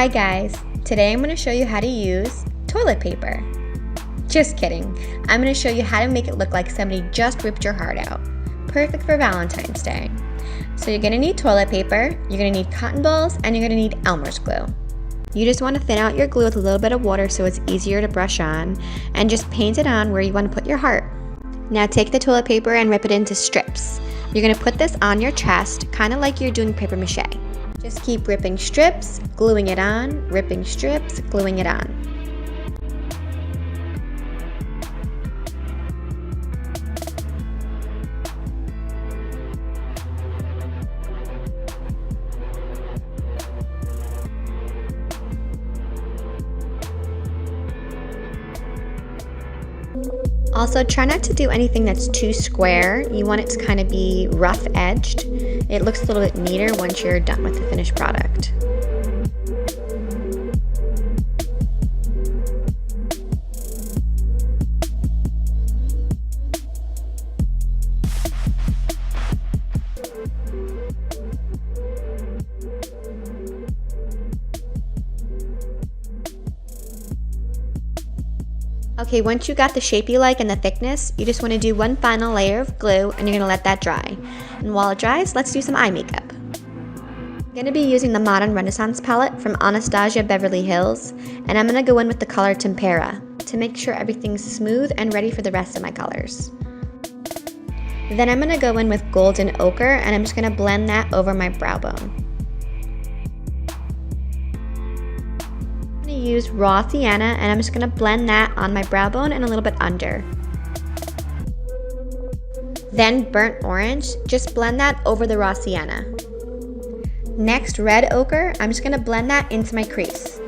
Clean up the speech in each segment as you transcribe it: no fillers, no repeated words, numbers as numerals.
Hi guys, today I'm going to show you how to use toilet paper. Just kidding, I'm going to show you how to make it look like somebody just ripped your heart out. Perfect for Valentine's Day. So you're going to need toilet paper, you're going to need cotton balls, and you're going to need Elmer's glue. You just want to thin out your glue with a little bit of water so it's easier to brush on, and just paint it on where you want to put your heart. Now take the toilet paper and rip it into strips. You're going to put this on your chest, kind of like you're doing paper mache. Just keep ripping strips, gluing it on, ripping strips, gluing it on. Also, try not to do anything that's too square. You want it to kind of be rough edged. It looks a little bit neater once you're done with the finished product. Okay, once you got the shape you like and the thickness, you just want to do one final layer of glue and you're going to let that dry. And while it dries, let's do some eye makeup. I'm going to be using the Modern Renaissance palette from Anastasia Beverly Hills, and I'm going to go in with the color Tempera to make sure everything's smooth and ready for the rest of my colors. Then I'm going to go in with Golden Ochre and I'm just going to blend that over my brow bone. Use raw sienna and I'm just going to blend that on my brow bone and a little bit under. Then burnt orange, just blend that over the raw sienna. Next, red ochre, I'm just going to blend that into my crease.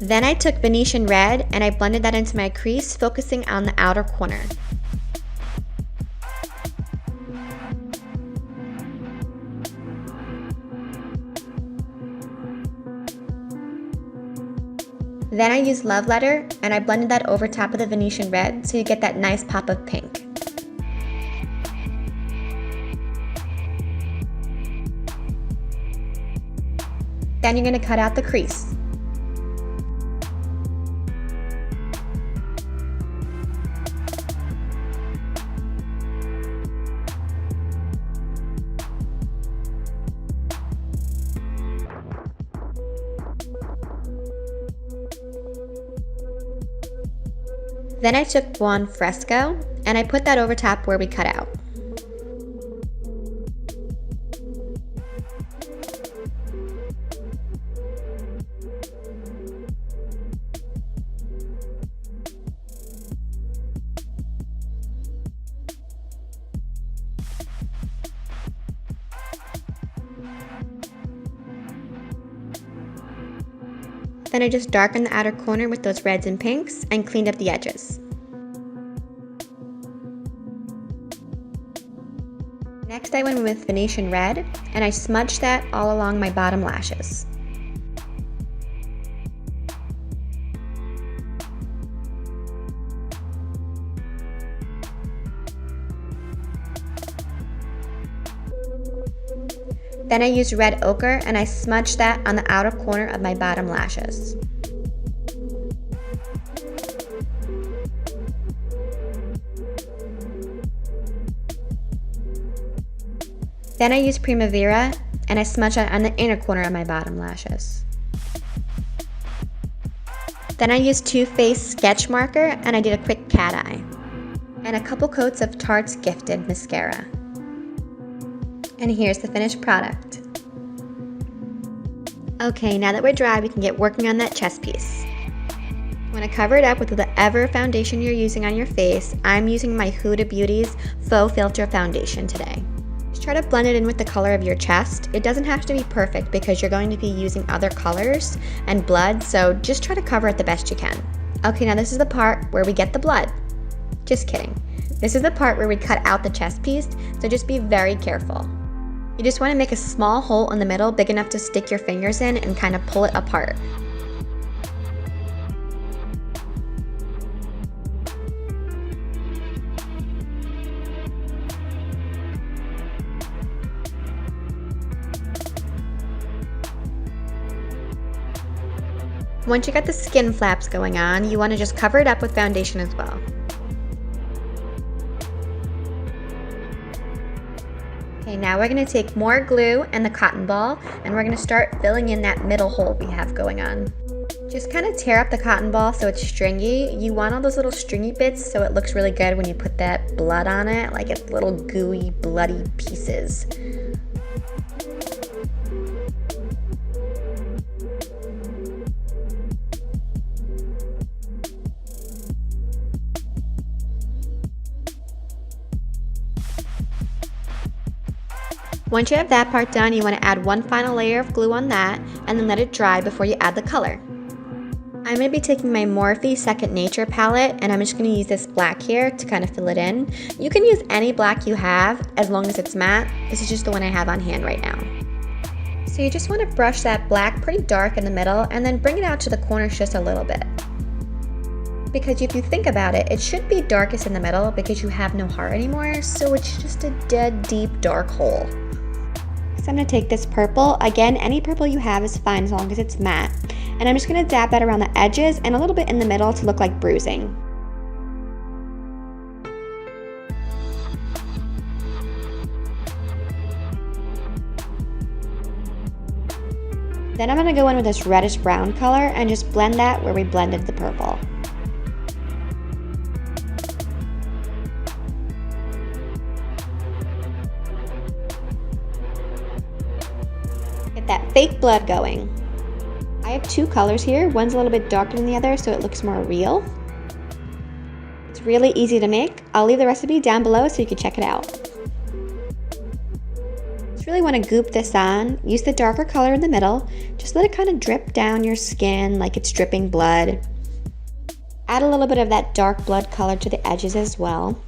Then I took Venetian red and I blended that into my crease, focusing on the outer corner. Then I used Love Letter and I blended that over top of the Venetian red so you get that nice pop of pink. Then you're going to cut out the crease. Then I took Buon Fresco and I put that over top where we cut out. Then I just darkened the outer corner with those reds and pinks and cleaned up the edges. Next I went with Venetian red and I smudged that all along my bottom lashes. Then I used red ochre and I smudged that on the outer corner of my bottom lashes. Then I used Primavera and I smudged that on the inner corner of my bottom lashes. Then I used Too Faced sketch marker and I did a quick cat eye. And a couple coats of Tarte's Gifted mascara. And here's the finished product. Okay, now that we're dry, we can get working on that chest piece. You want to cover it up with whatever foundation you're using on your face. I'm using my Huda Beauty's Faux Filter Foundation today. Just try to blend it in with the color of your chest. It doesn't have to be perfect because you're going to be using other colors and blood, so just try to cover it the best you can. Okay, now this is the part where we get the blood. Just kidding. This is the part where we cut out the chest piece, so just be very careful. You just want to make a small hole in the middle big enough to stick your fingers in and kind of pull it apart. Once you got the skin flaps going on, you want to just cover it up with foundation as well. Okay, now we're going to take more glue and the cotton ball, and we're going to start filling in that middle hole we have going on. Just kind of tear up the cotton ball so it's stringy. You want all those little stringy bits so it looks really good when you put that blood on it, like it's little gooey, bloody pieces. Once you have that part done, you want to add one final layer of glue on that and then let it dry before you add the color. I'm going to be taking my Morphe Second Nature palette, and I'm just going to use this black here to kind of fill it in. You can use any black you have as long as it's matte. This is just the one I have on hand right now. So you just want to brush that black pretty dark in the middle and then bring it out to the corners just a little bit. Because if you think about it, it should be darkest in the middle because you have no heart anymore, so it's just a dead deep dark hole. So I'm going to take this purple, again any purple you have is fine as long as it's matte, and I'm just going to dab that around the edges and a little bit in the middle to look like bruising. Then I'm going to go in with this reddish brown color and just blend that where we blended the purple. Get that fake blood going. I have two colors here. One's a little bit darker than the other so it looks more real. It's really easy to make. I'll leave the recipe down below so you can check it out. Just really want to goop this on. Use the darker color in the middle. Just let it kind of drip down your skin like it's dripping blood. Add a little bit of that dark blood color to the edges as well.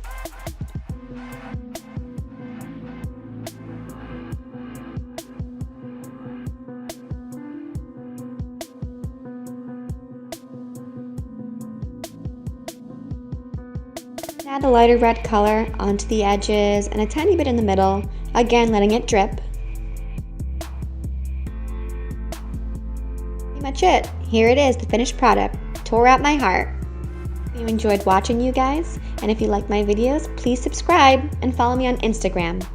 Add a lighter red color onto the edges and a tiny bit in the middle, again letting it drip. Pretty much it. Here it is, the finished product. Tore out my heart. If you enjoyed watching, you guys, and if you like my videos, please subscribe and follow me on Instagram.